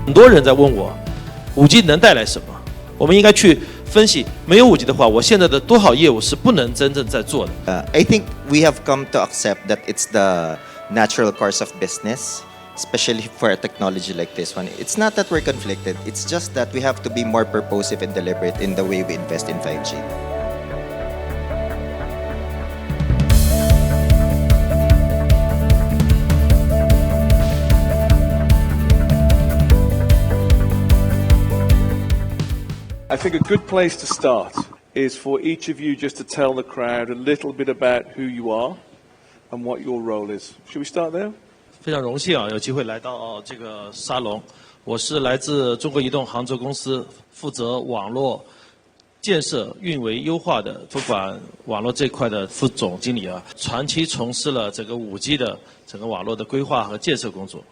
很多人在问我，5G 能带来什么？我们应该去分析，没有5G 的话，我现在的多少业务是不能真正在做的。I think we have come to accept that it's the natural course of business, especially for a technology like this one. It's not that we're conflicted, it's just that we have to be more purposive and deliberate in the way we invest in 5G. I think a good place to start is for each of you just to tell the crowd a little bit about who you are and what your role is. Should we start there? 非常荣幸有机会来到这个沙龙。我是来自中国移动杭州公司，负责网络建设、运维、优化的，主管网络这块的副总经理长期从事了整个5G 的整个网络的规划和建设工作。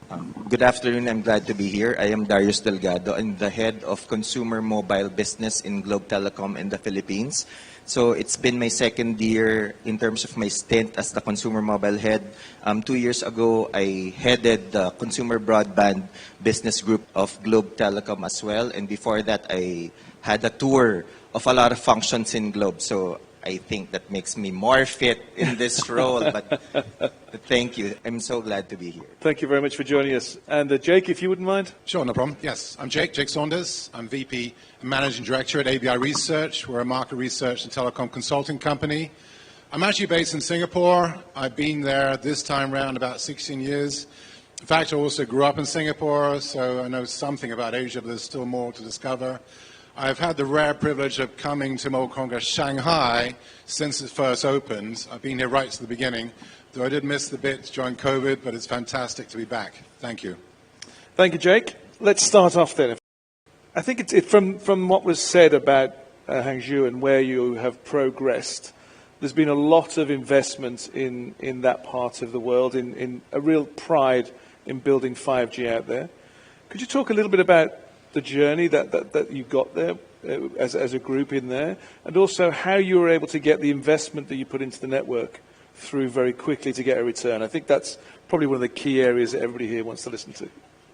Good afternoon, I'm glad to be here. I am Darius Delgado. I'm the head of consumer mobile business in Globe Telecom in the Philippines. So it's been my second year in terms of my stint as the consumer mobile head. 2 years ago, I headed the consumer broadband business group of Globe Telecom as well. And before that, I had a tour of a lot of functions in Globe. So I think that makes me more fit in this role. But thank you. I'm so glad to be here. Thank you very much for joining us. And Jake, if you wouldn't mind. Sure, no problem. Yes, I'm Jake Saunders. I'm VP and Managing Director at ABI Research. We're a market research and telecom consulting company. I'm actually based in Singapore. I've been there this time around about 16 years. In fact, I also grew up in Singapore, so I know something about Asia, but there's still more to discover. I've had the rare privilege of coming to Mobile Congress Shanghai since it first opened. I've been here right to the beginning, though I did miss the bit during COVID, but it's fantastic to be back. Thank you. Thank you, Jake. Let's start off then. I think from what was said about Hangzhou and where you have progressed, there's been a lot of investment in that part of the world, in a real pride in building 5G out there. Could you talk a little bit about the journey that you got there as a group in there, and also how you were able to get the investment that you put into the network through very quickly to get a return? I think that's probably one of the key areas that everybody here wants to listen to.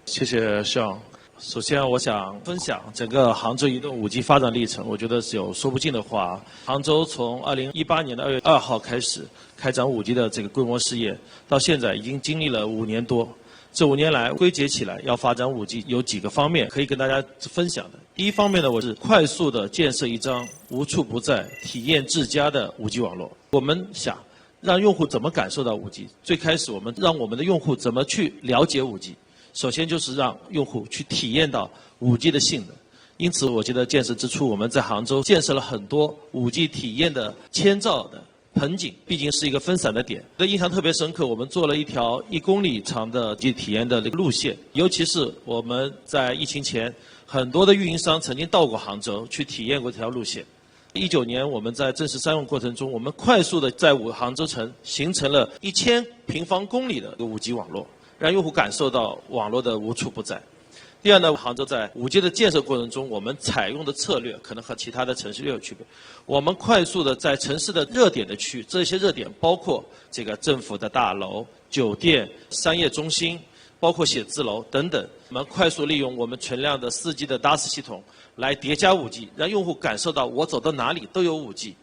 谢谢 Sean。首先，我想分享整个杭州移动5G 发展历程。我觉得是有说不尽的话。杭州从2018年的2月2号开始开展5G 的这个规模事业，到现在已经经历了5年多。这5年来归结起来，要发展5G有几个方面可以跟大家分享的。第一方面呢，我是快速的建设一张无处不在、体验至佳的5G 网络。我们想让用户怎么感受到5G？最开始我们让我们的用户怎么去了解5G？首先就是让用户去体验到5G 的性能。因此，我记得建设之初，我们在杭州建设了很多5G 体验的千兆的盆景，毕竟是一个分散的点。我的印象特别深刻，我们做了一条1公里长的体验的路线，尤其是我们在疫情前，很多的运营商曾经到过杭州去体验过这条路线。19年我们在正式商用过程中，我们快速的在杭州城形成了1000平方公里的5G 网络，让用户感受到网络的无处不在。第二呢，杭州在5G 的建设过程中，我们采用的策略可能和其他的城市略有区别。我们快速的在城市的热点的区域，这些热点包括这个政府的大楼、酒店、商业中心，包括写字楼等等。我们快速利用我们全量的4G 的 DAS 系统来叠加5G，让用户感受到我走到哪里都有5G。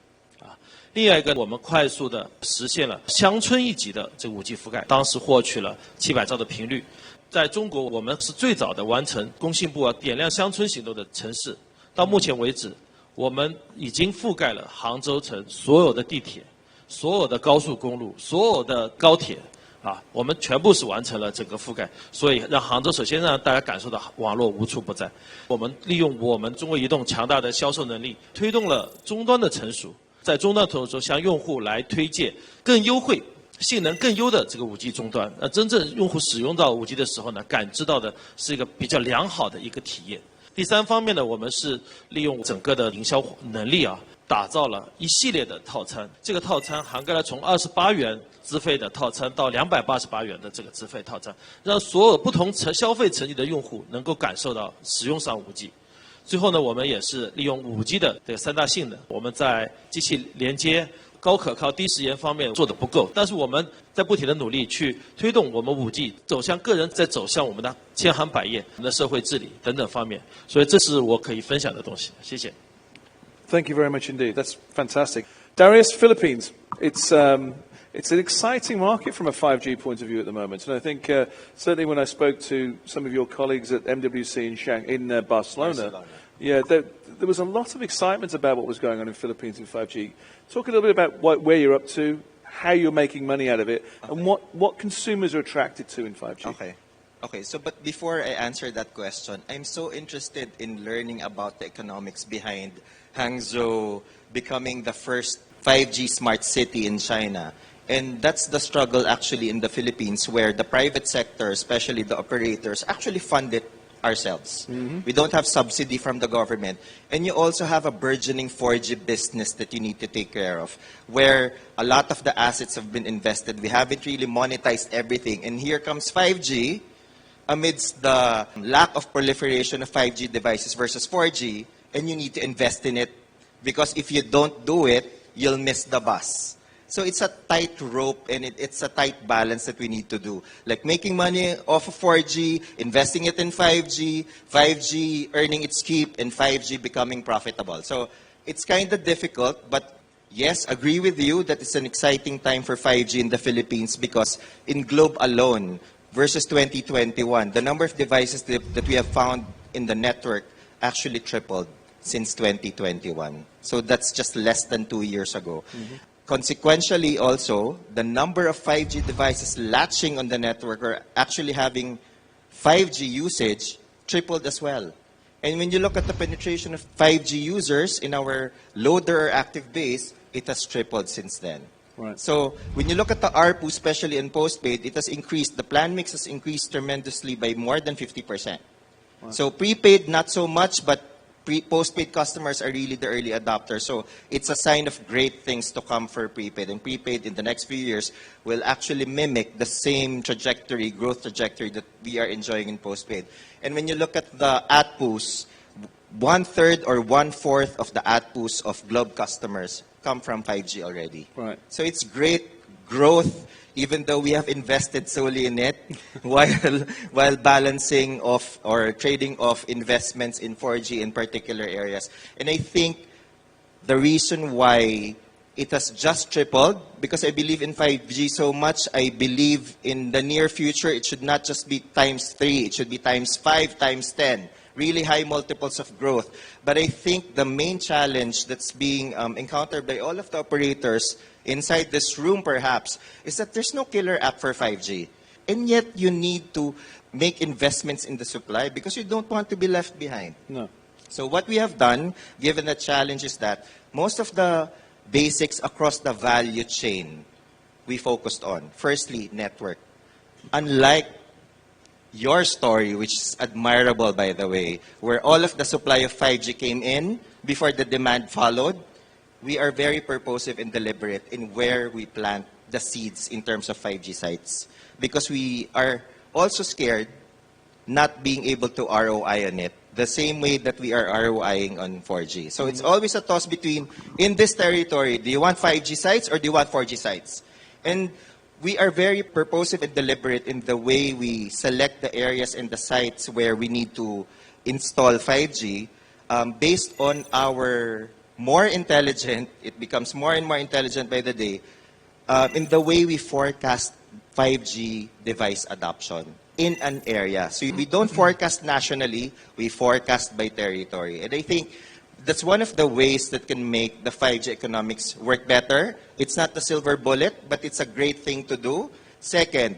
另外一个，我们快速的实现了乡村一级的这个5G 覆盖，当时获取了700兆的频率。在中国，我们是最早的完成工信部点亮乡村行动的城市。到目前为止，我们已经覆盖了杭州城所有的地铁、所有的高速公路、所有的高铁，我们全部是完成了整个覆盖。所以，让杭州首先让大家感受到网络无处不在。我们利用我们中国移动强大的销售能力，推动了终端的成熟。在终端投入中，向用户来推荐更优惠、性能更优的这个5G 终端。真正用户使用到5G 的时候呢，感知到的是一个比较良好的一个体验。第三方面呢，我们是利用整个的营销能力打造了一系列的套餐。这个套餐涵盖了从28元资费的套餐到288元的这个资费套餐，让所有不同消费层级的用户能够感受到使用上5G。最后呢，我们也是利用5G 的这3大性能，我们在机器连接、高可靠、低时延方面做得不够，但是我们在不停的努力去推动我们5G 走向个人，再走向我们的千行百业、我们的社会治理等等方面，所以这是我可以分享的东西。谢谢。Thank you very much indeed. That's fantastic. Darius, Philippines. It's an exciting market from a 5G point of view at the moment. And I think certainly when I spoke to some of your colleagues at MWC in Barcelona, yeah, there was a lot of excitement about what was going on in Philippines in 5G. Talk a little bit about where you're up to, how you're making money out of it, and what consumers are attracted to in 5G. Okay, so but before I answer that question, I'm so interested in learning about the economics behind Hangzhou becoming the first 5G smart city in China. And that's the struggle actually in the Philippines, where the private sector, especially the operators, actually fund it ourselves. We don't have subsidy from the government. And you also have a burgeoning 4G business that you need to take care of, where a lot of the assets have been invested. We haven't really monetized everything. And here comes 5G, amidst the lack of proliferation of 5G devices versus 4G, and you need to invest in it, because if you don't do it, you'll miss the bus. So it's a tight rope, and it's a tight balance that we need to do. Like making money off of 4G, investing it in 5G, 5G earning its keep, and 5G becoming profitable. So it's kind of difficult, but yes, agree with you that it's an exciting time for 5G in the Philippines, because in Globe alone, versus 2021, the number of devices that we have found in the network actually tripled since 2021. So that's just less than 2 years ago. Consequentially, also, the number of 5G devices latching on the network or actually having 5G usage tripled as well. And when you look at the penetration of 5G users in our loader or active base, it has tripled since then. Right. So when you look at the ARPU, especially in postpaid, it has increased. The plan mix has increased tremendously by more than 50%. Wow. So prepaid, not so much, but postpaid customers are really the early adopters. So it's a sign of great things to come for prepaid. And prepaid in the next few years will actually mimic the same trajectory, growth trajectory that we are enjoying in postpaid. And when you look at the ARPUs, 1/3 or 1/4 of the ARPUs of Globe customers come from 5G already. Right. So it's great growth, even though we have invested solely in it, while balancing off or trading off investments in 4G in particular areas. And I think the reason why it has just tripled, because I believe in 5G so much, I believe in the near future it should not just be ×3, it should be ×5, ×10. Really high multiples of growth. But I think the main challenge that's being encountered by all of the operators inside this room perhaps is that there's no killer app for 5G. And yet you need to make investments in the supply because you don't want to be left behind. No. So what we have done, given the challenge, is that most of the basics across the value chain we focused on. Firstly, network. Unlike your story, which is admirable, by the way, where all of the supply of 5G came in before the demand followed, we are very purposive and deliberate in where we plant the seeds in terms of 5G sites. Because we are also scared not being able to ROI on it the same way that we are ROIing on 4G. So it's always a toss between, in this territory, do you want 5G sites or do you want 4G sites? And we are very purposive and deliberate in the way we select the areas and the sites where we need to install 5G based on our more intelligent, it becomes more and more intelligent by the day, in the way we forecast 5G device adoption in an area. So we don't forecast nationally, we forecast by territory. And I think that's one of the ways that can make the 5G economics work better. It's not the silver bullet, but it's a great thing to do. Second,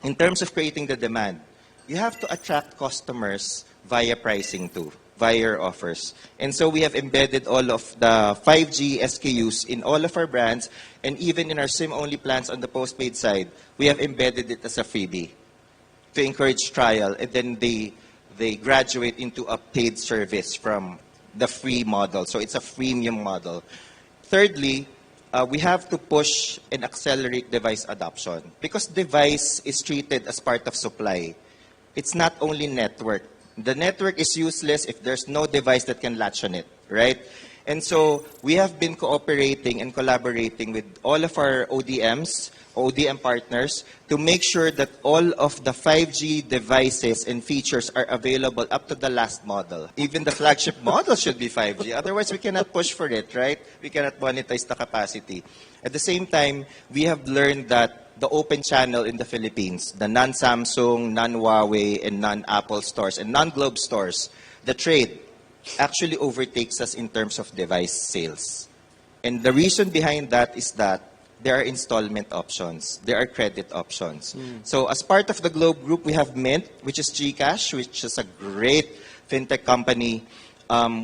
in terms of creating the demand, you have to attract customers via pricing too, via your offers. And so we have embedded all of the 5G SKUs in all of our brands, and even in our SIM-only plans on the postpaid side, we have embedded it as a freebie to encourage trial, and then they graduate into a paid service from the free model. So it's a freemium model. Thirdly, we have to push and accelerate device adoption because device is treated as part of supply. It's not only network. The network is useless if there's no device that can latch on it, right? And so we have been cooperating and collaborating with all of our ODMs, ODM partners, to make sure that all of the 5G devices and features are available up to the last model. Even the flagship model should be 5G. Otherwise, we cannot push for it, right? We cannot monetize the capacity. At the same time, we have learned that the open channel in the Philippines, the non-Samsung, non-Huawei, and non-Apple stores, and non-Globe stores, the trade actually overtakes us in terms of device sales. And the reason behind that is that there are installment options. There are credit options. So as part of the Globe Group, we have Mint, which is GCash, which is a great fintech company.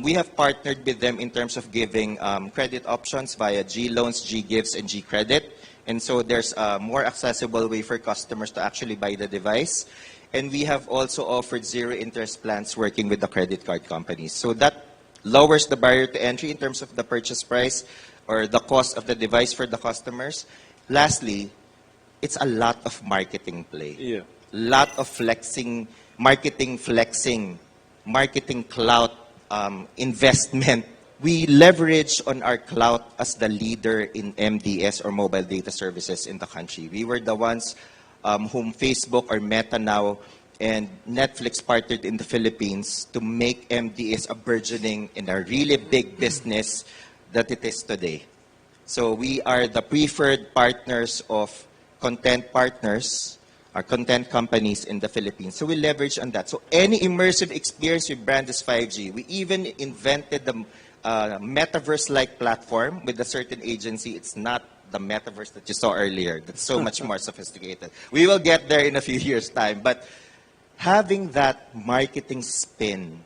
We have partnered with them in terms of giving credit options via G-Loans, G-Gives, and G-Credit. And so there's a more accessible way for customers to actually buy the device. And we have also offered zero interest plans working with the credit card companies. So that lowers the barrier to entry in terms of the purchase price or the cost of the device for the customers. Lastly, it's a lot of marketing play. Yeah. Lot of flexing, marketing clout investment. We leverage on our clout as the leader in MDS or mobile data services in the country. We were the ones whom Facebook or Meta now and Netflix partnered in the Philippines to make MDS a burgeoning and a really big business that it is today. So we are the preferred partners of content partners, our content companies in the Philippines. So we leverage on that. So any immersive experience we brand as 5G. We even invented the metaverse-like platform with a certain agency. It's not the metaverse that you saw earlier. That's so much more sophisticated. We will get there in a few years' time. But having that marketing spin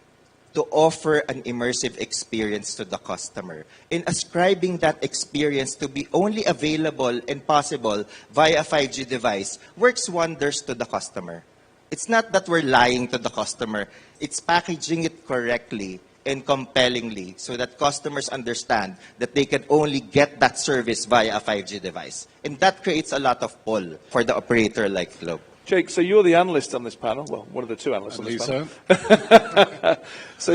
to offer an immersive experience to the customer and ascribing that experience to be only available and possible via a 5G device works wonders to the customer. It's not that we're lying to the customer. It's packaging it correctly and compellingly so that customers understand that they can only get that service via a 5G device. And that creates a lot of pull for the operator like Globe. Jake, so you're the analyst on this panel. Well, one of the two analysts on this panel. So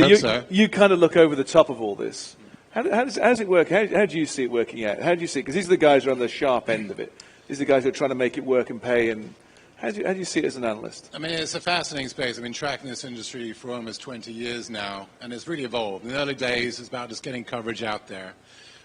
you kind of look over the top of all this. How does it work? How do you see it working out? How do you see it? Because these are the guys who are on the sharp end of it. These are the guys who are trying to make it work and pay. And how do you see it as an analyst? I mean, it's a fascinating space. I've been tracking this industry for almost 20 years now, and it's really evolved. In the early days, it's about just getting coverage out there.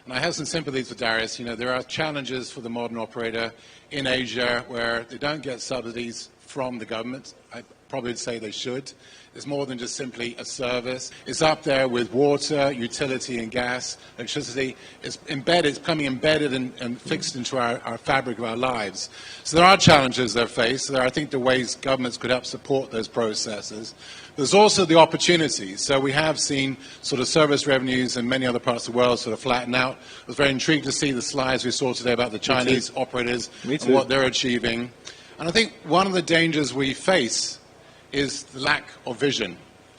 And I have some sympathies with Darius. You know, there are challenges for the modern operator in Asia where they don't get subsidies from the government. I probably would say they should. It's more than just simply a service. It's up there with water, utility, and gas, electricity. It's becoming embedded and fixed into our fabric of our lives. So there are challenges they're faced. There are, I think, the ways governments could help support those processes. There's also the opportunities. So we have seen sort of service revenues in many other parts of the world sort of flatten out. I was very intrigued to see the slides we saw today about the Chinese operators and what they're achieving. And I think one of the dangers we face is the lack of vision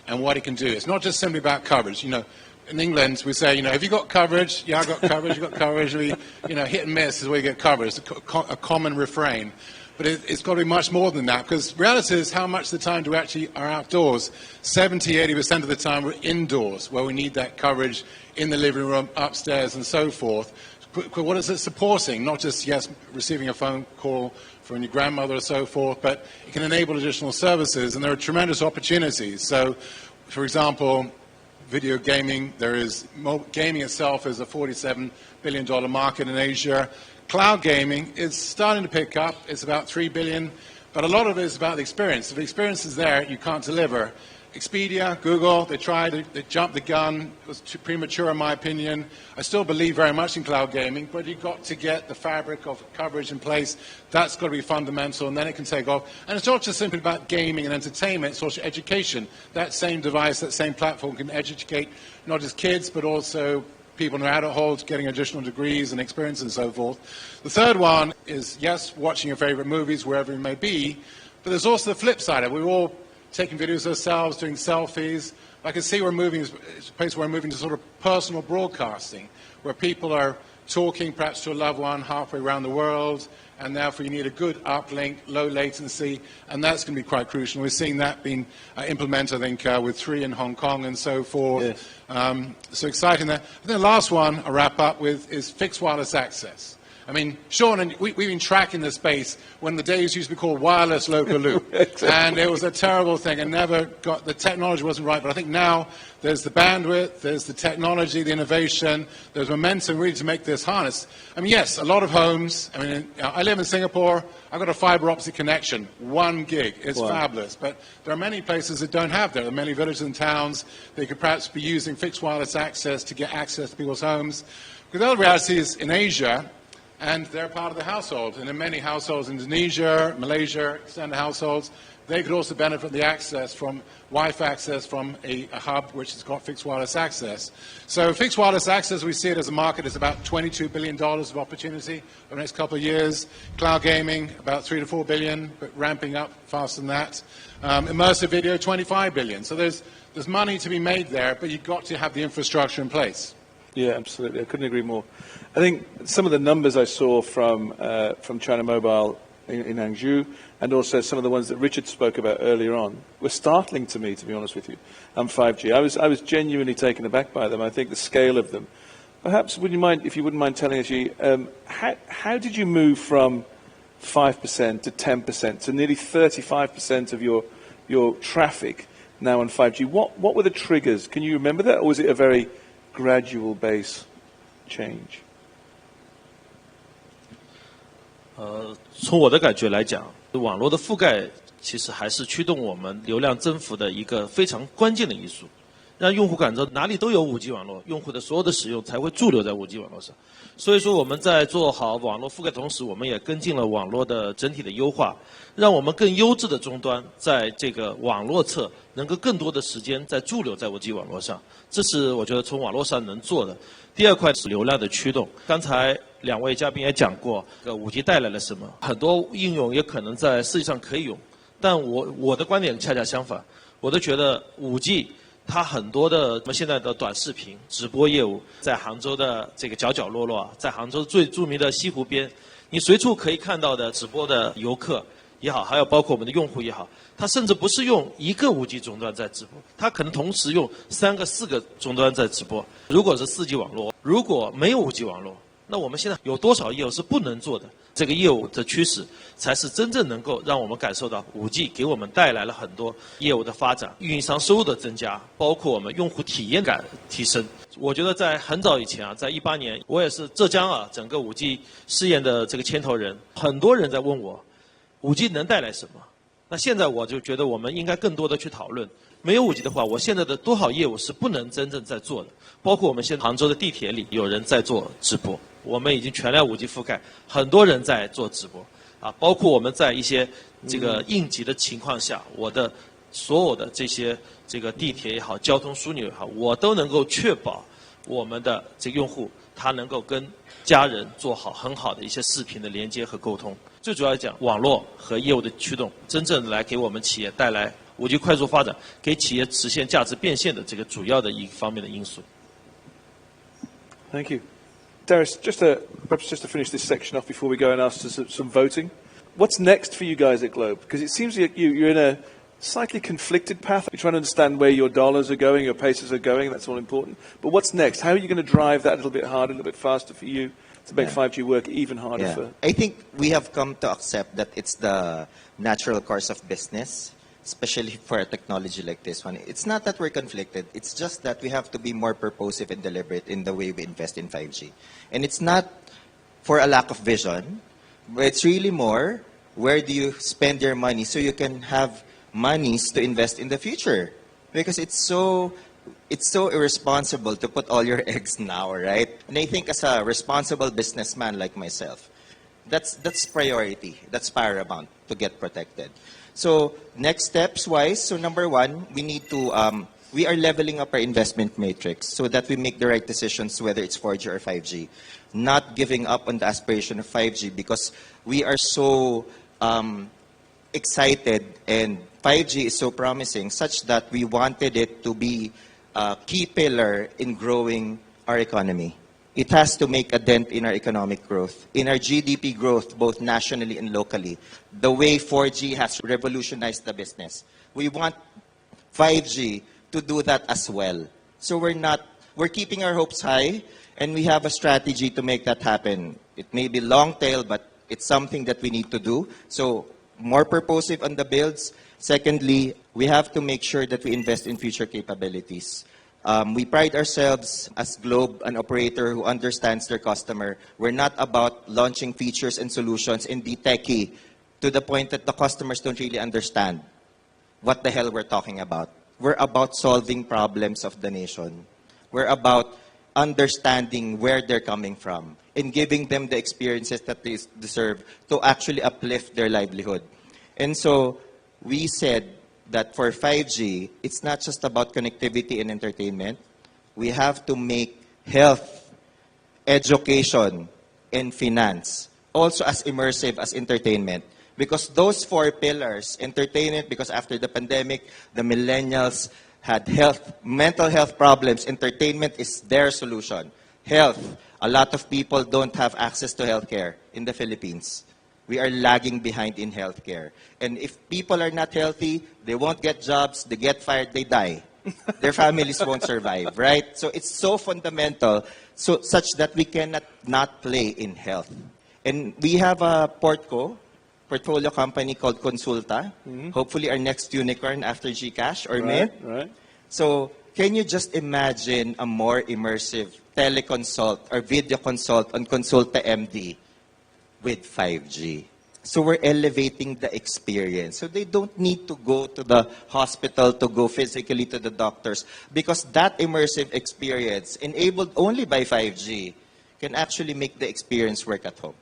and what it can do. It's not just simply about coverage. You know, in England, we say, you know, have you got coverage? Yeah, I've got coverage. You've got coverage. We, you know, hit and miss is where you get coverage. It's a common refrain. But it's got to be much more than that, because reality is how much of the time do we actually are outdoors? 70, 80% of the time we're indoors, where we need that coverage in the living room, upstairs, and so forth. What is it supporting? Not just, yes, receiving a phone call from your grandmother or so forth, but it can enable additional services, and there are tremendous opportunities. So, for example, video gaming, gaming itself is a $47 billion market in Asia. Cloud gaming is starting to pick up. It's about $3 billion, but a lot of it is about the experience. If the experience is there, you can't deliver. Expedia, Google, they tried, they jumped the gun. It was too premature in my opinion. I still believe very much in cloud gaming, but you've got to get the fabric of coverage in place. That's got to be fundamental, and then it can take off. And it's not just simply about gaming and entertainment, it's also education. That same device, that same platform can educate not just kids, but also people in their adulthood getting additional degrees and experience and so forth. The third one is, yes, watching your favorite movies wherever it may be, but there's also the flip side of it. We're all taking videos of ourselves, doing selfies. I can see it's a place where we're moving to sort of personal broadcasting, where people are talking perhaps to a loved one halfway around the world, and therefore you need a good uplink, low latency, and that's going to be quite crucial. We're seeing that being implemented, I think, with 3 in Hong Kong and so forth. Yes. So exciting there. And then the last one I'll wrap up with is fixed wireless access. I mean, Sean, and we've been tracking this space when the days used to be called wireless local loop. Exactly. And it was a terrible thing and the technology wasn't right. But I think now there's the bandwidth, there's the technology, the innovation, there's momentum really to make this harness. I mean, yes, a lot of homes. I mean, I live in Singapore. I've got a fiber optic connection, 1 gig. It's fabulous. But there are many places that don't have that. There are many villages and towns. They could perhaps be using fixed wireless access to get access to people's homes. Because the other reality is in Asia, and they're part of the household. And in many households, Indonesia, Malaysia, extended households, they could also benefit from the access from Wi-Fi access from a hub which has got fixed wireless access. So fixed wireless access, we see it as a market, is about $22 billion of opportunity over the next couple of years. Cloud gaming, about $3 to $4 billion, but ramping up faster than that. Immersive video, $25 billion. So there's money to be made there, but you've got to have the infrastructure in place. Yeah, absolutely. I couldn't agree more. I think some of the numbers I saw from China Mobile in Hangzhou, and also some of the ones that Richard spoke about earlier on, were startling to me, to be honest with you. 5G. I was genuinely taken aback by them. I think the scale of them. Perhaps, if you wouldn't mind telling us, how did you move from 5% to 10% to nearly 35% of your traffic now on 5G? What were the triggers? Can you remember that, or was it a very gradual base change? 从我的感觉来讲，网络的覆盖其实还是驱动我们流量增幅的一个非常关键的因素，让用户感到哪里都有 5G 网络，用户的所有的使用才会驻留在 5G 网络上。所以说我们在做好网络覆盖的同时，我们也跟进了网络的整体的优化，让我们更优质的终端在这个网络侧能够更多的时间在驻留在 5G 网络上，这是我觉得从网络上能做的。第二块是流量的驱动，刚才2位嘉宾也讲过，5G 带来了什么，很多应用也可能在世界上可以用，但我的观点恰恰相反，我都觉得5G 它很多的我们现在的短视频直播业务，在杭州的这个角角落落，在杭州最著名的西湖边，你随处可以看到的直播的游客也好，还有包括我们的用户也好，他甚至不是用一个5G 终端在直播，他可能同时用3个、4个终端在直播。如果是4G 网络，如果没有5G 网络，那我们现在有多少业务是不能做的？这个业务的趋势才是真正能够让我们感受到 5G 给我们带来了很多业务的发展，运营商收入的增加，包括我们用户体验感提升。我觉得在很早以前啊，在18年，我也是浙江整个5G 试验的这个牵头人，很多人在问我5G 能带来什么？那现在我就觉得我们应该更多的去讨论，没有5G 的话，我现在的多少业务是不能真正在做的，包括我们现在杭州的地铁里有人在做直播，我们已经全量5G 覆盖，很多人在做直播，包括我们在一些这个应急的情况下，我的所有的这个地铁也好，交通枢纽也好，我都能够确保我们的这个用户他能够跟家人做好很好的一些视频的连接和沟通。最主要讲网络和业务的驱动，真正来给我们企业带来5G 快速发展，给企业实现价值变现的这个主要的一方面的因素。Thank you. Darius, perhaps just to finish this section off before we go and ask some voting. What's next for you guys at Globe? Because it seems like you're in a slightly conflicted path. You're trying to understand where your dollars are going, your pesos are going, that's all important. But what's next? How are you going to drive that a little bit harder, a little bit faster for you to make 5G work even harder for... I think we have come to accept that it's the natural course of business, especially for a technology like this one. It's not that we're conflicted. It's just that we have to be more purposive and deliberate in the way we invest in 5G. And it's not for a lack of vision, but it's really more, where do you spend your money so you can have monies to invest in the future? Because it's so irresponsible to put all your eggs now, right? And I think as a responsible businessman like myself, that's priority. That's paramount to get protected. So next steps wise, so number one, we need to, we are leveling up our investment matrix so that we make the right decisions whether it's 4G or 5G. Not giving up on the aspiration of 5G because we are so excited and 5G is so promising such that we wanted it to be a key pillar in growing our economy. It has to make a dent in our economic growth, in our GDP growth, both nationally and locally. The way 4G has revolutionized the business. We want 5G to do that as well. So we're keeping our hopes high, and we have a strategy to make that happen. It may be long tail, but it's something that we need to do. So more purposive on the builds. Secondly, we have to make sure that we invest in future capabilities. We pride ourselves as Globe, an operator who understands their customer. We're not about launching features and solutions and be techie to the point that the customers don't really understand what the hell we're talking about. We're about solving problems of the nation. We're about understanding where they're coming from and giving them the experiences that they deserve to actually uplift their livelihood. And so we said that for 5G, it's not just about connectivity and entertainment. We have to make health, education, and finance also as immersive as entertainment. Because those four pillars, entertainment, because after the pandemic, the millennials had mental health problems. Entertainment is their solution. Health, a lot of people don't have access to healthcare in the Philippines. We are lagging behind in healthcare. And if people are not healthy, they won't get jobs, they get fired, they die. Their families won't survive, right? So it's so fundamental, such that we cannot not play in health. And we have a portfolio company called Consulta. Hopefully our next unicorn after GCash or Mint. Right. So can you just imagine a more immersive teleconsult or video consult on Consulta MD with 5G? So we're elevating the experience. So they don't need to go to the hospital to go physically to the doctors, because that immersive experience, enabled only by 5G, can actually make the experience work at home.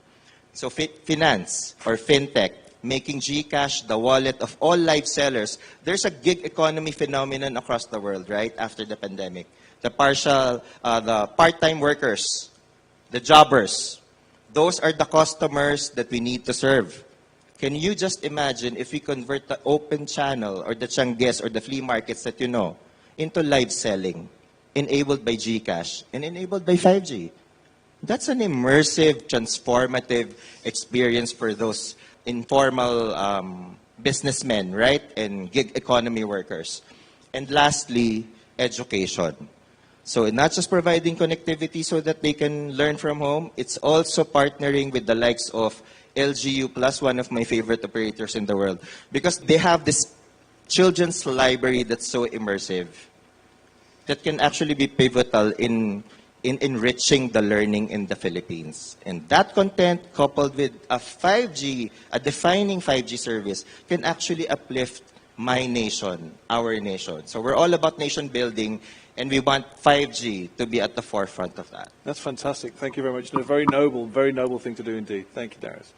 So finance or fintech, making GCash the wallet of all live sellers. There's a gig economy phenomenon across the world, right, after the pandemic. The part-time workers, the jobbers, those are the customers that we need to serve. Can you just imagine if we convert the open channel or the Changes or the flea markets that you know into live selling, enabled by GCash and enabled by 5G? That's an immersive, transformative experience for those informal businessmen, right? And gig economy workers. And lastly, education. So not just providing connectivity so that they can learn from home, it's also partnering with the likes of LGU Plus, one of my favorite operators in the world, because they have this children's library that's so immersive that can actually be pivotal in enriching the learning in the Philippines. And that content, coupled with a defining 5G service, can actually uplift my nation, our nation. So we're all about nation building, and we want 5G to be at the forefront of that. That's fantastic. Thank you very much. A very noble thing to do indeed. Thank you, Darius.